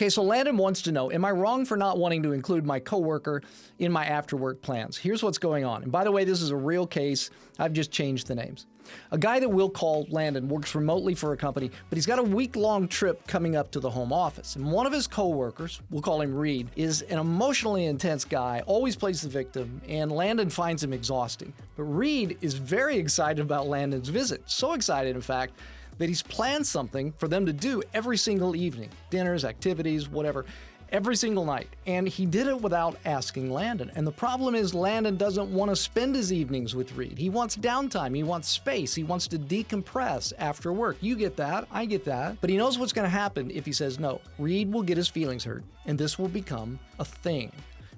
Okay, so Landon wants to know, am I wrong for not wanting to include my coworker in my after-work plans? Here's what's going on. And by the way, this is a real case. I've just changed the names. A guy that we'll call Landon works remotely for a company, but he's got a week-long trip coming up to the home office. And one of his coworkers, we'll call him Reed, is an emotionally intense guy, always plays the victim, and Landon finds him exhausting. But Reed is very excited about Landon's visit. So excited, in fact, that he's planned something for them to do every single evening. Dinners, activities, whatever, every single night. And he did it without asking Landon. And the problem is Landon doesn't want to spend his evenings with Reed. He wants downtime. He wants space. He wants to decompress after work. You get that. I get that. But he knows what's going to happen if he says no. Reed will get his feelings hurt, and this will become a thing.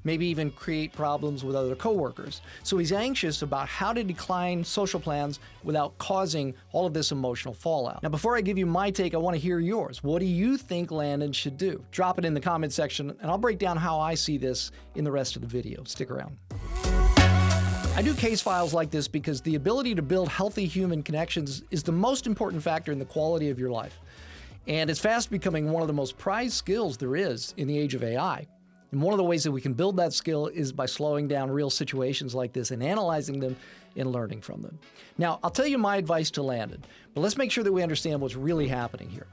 Maybe even create problems with other coworkers. So he's anxious about how to decline social plans without causing all of this emotional fallout. Now, before I give you my take, I want to hear yours. What do you think Landon should do? Drop it in the comment section, and I'll break down how I see this in the rest of the video. Stick around. I do case files like this because the ability to build healthy human connections is the most important factor in the quality of your life. And it's fast becoming one of the most prized skills there is in the age of AI. And one of the ways that we can build that skill is by slowing down real situations like this and analyzing them and learning from them. Now, I'll tell you my advice to Landon, but let's make sure that we understand what's really happening here.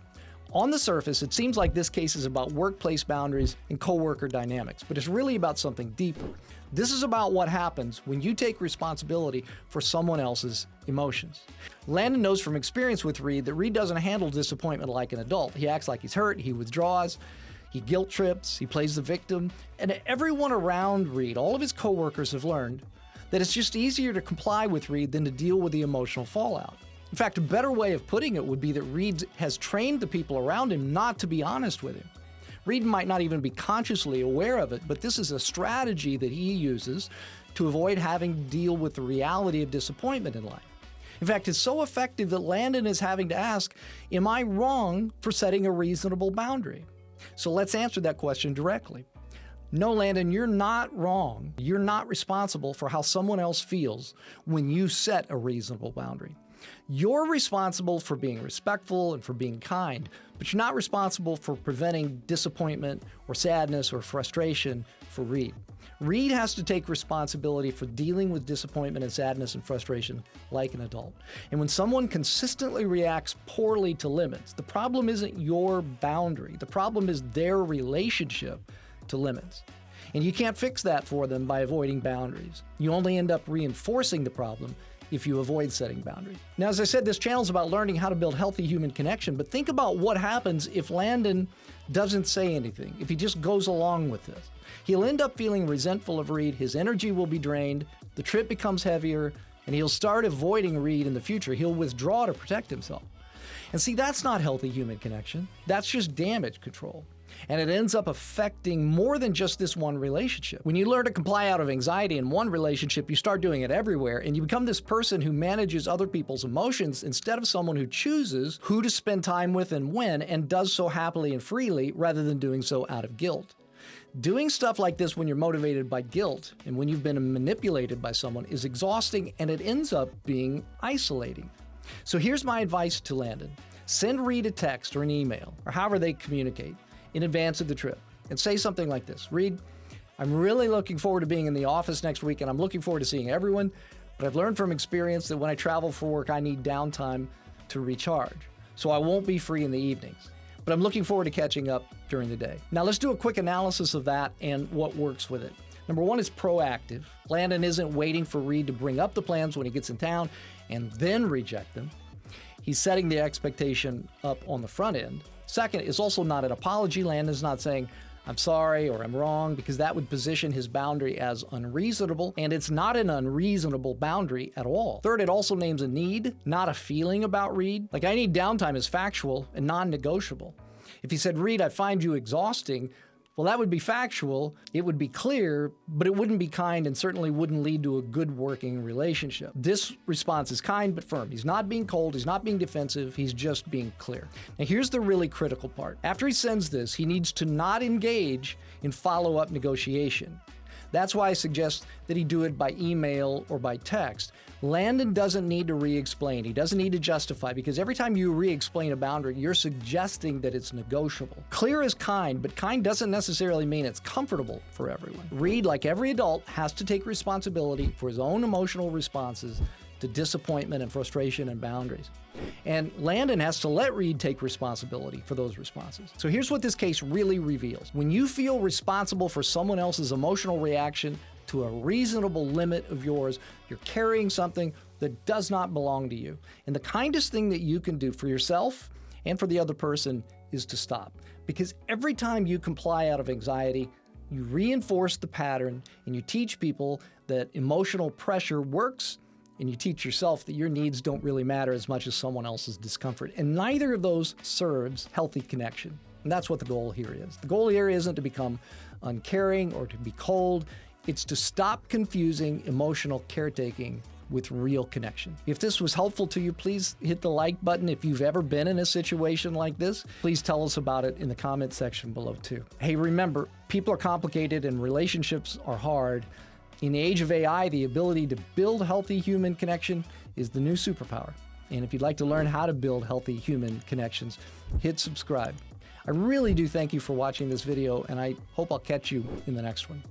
On the surface, it seems like this case is about workplace boundaries and coworker dynamics, but it's really about something deeper. This is about what happens when you take responsibility for someone else's emotions. Landon knows from experience with Reed that Reed doesn't handle disappointment like an adult. He acts like he's hurt, he withdraws, he guilt trips, he plays the victim, and everyone around Reed, all of his coworkers have learned that it's just easier to comply with Reed than to deal with the emotional fallout. In fact, a better way of putting it would be that Reed has trained the people around him not to be honest with him. Reed might not even be consciously aware of it, but this is a strategy that he uses to avoid having to deal with the reality of disappointment in life. In fact, it's so effective that Landon is having to ask, am I wrong for setting a reasonable boundary? So let's answer that question directly. No, Landon, you're not wrong. You're not responsible for how someone else feels when you set a reasonable boundary. You're responsible for being respectful and for being kind, but you're not responsible for preventing disappointment or sadness or frustration for Reed. Reed has to take responsibility for dealing with disappointment and sadness and frustration like an adult. And when someone consistently reacts poorly to limits, the problem isn't your boundary. The problem is their relationship to limits. And you can't fix that for them by avoiding boundaries. You only end up reinforcing the problem if you avoid setting boundaries. Now, as I said, this channel is about learning how to build healthy human connection, but think about what happens if Landon doesn't say anything, if he just goes along with this. He'll end up feeling resentful of Reed, his energy will be drained, the trip becomes heavier, and he'll start avoiding Reed in the future. He'll withdraw to protect himself. And see, that's not healthy human connection. That's just damage control. And it ends up affecting more than just this one relationship. When you learn to comply out of anxiety in one relationship, you start doing it everywhere, and you become this person who manages other people's emotions instead of someone who chooses who to spend time with and when, and does so happily and freely rather than doing so out of guilt. Doing stuff like this when you're motivated by guilt and when you've been manipulated by someone is exhausting, and it ends up being isolating. So here's my advice to Landon. Send Reed a text or an email, or however they communicate, in advance of the trip, and say something like this. Reed, I'm really looking forward to being in the office next week, and I'm looking forward to seeing everyone, but I've learned from experience that when I travel for work, I need downtime to recharge. So I won't be free in the evenings, but I'm looking forward to catching up during the day. Now let's do a quick analysis of that and what works with it. Number one is proactive. Landon isn't waiting for Reed to bring up the plans when he gets in town and then reject them. He's setting the expectation up on the front end. Second, is also not an apology. Landon's not saying, I'm sorry or I'm wrong, because that would position his boundary as unreasonable, and it's not an unreasonable boundary at all. Third, it also names a need, not a feeling about Reed. Like, I need downtime is factual and non-negotiable. If he said, Reed, I find you exhausting, well, that would be factual, it would be clear, but it wouldn't be kind and certainly wouldn't lead to a good working relationship. This response is kind but firm. He's not being cold, he's not being defensive, he's just being clear. Now here's the really critical part. After he sends this, he needs to not engage in follow-up negotiation. That's why I suggest that he do it by email or by text. Landon doesn't need to re-explain. He doesn't need to justify, because every time you re-explain a boundary, you're suggesting that it's negotiable. Clear is kind, but kind doesn't necessarily mean it's comfortable for everyone. Reed, like every adult, has to take responsibility for his own emotional responses to disappointment and frustration and boundaries. And Landon has to let Reed take responsibility for those responses. So here's what this case really reveals. When you feel responsible for someone else's emotional reaction to a reasonable limit of yours, you're carrying something that does not belong to you. And the kindest thing that you can do for yourself and for the other person is to stop. Because every time you comply out of anxiety, you reinforce the pattern and you teach people that emotional pressure works, and you teach yourself that your needs don't really matter as much as someone else's discomfort. And neither of those serves healthy connection. And that's what the goal here is. The goal here isn't to become uncaring or to be cold. It's to stop confusing emotional caretaking with real connection. If this was helpful to you, please hit the like button. If you've ever been in a situation like this, please tell us about it in the comment section below too. Hey, remember, people are complicated and relationships are hard. In the age of AI, the ability to build healthy human connection is the new superpower. And if you'd like to learn how to build healthy human connections, hit subscribe. I really do thank you for watching this video, and I hope I'll catch you in the next one.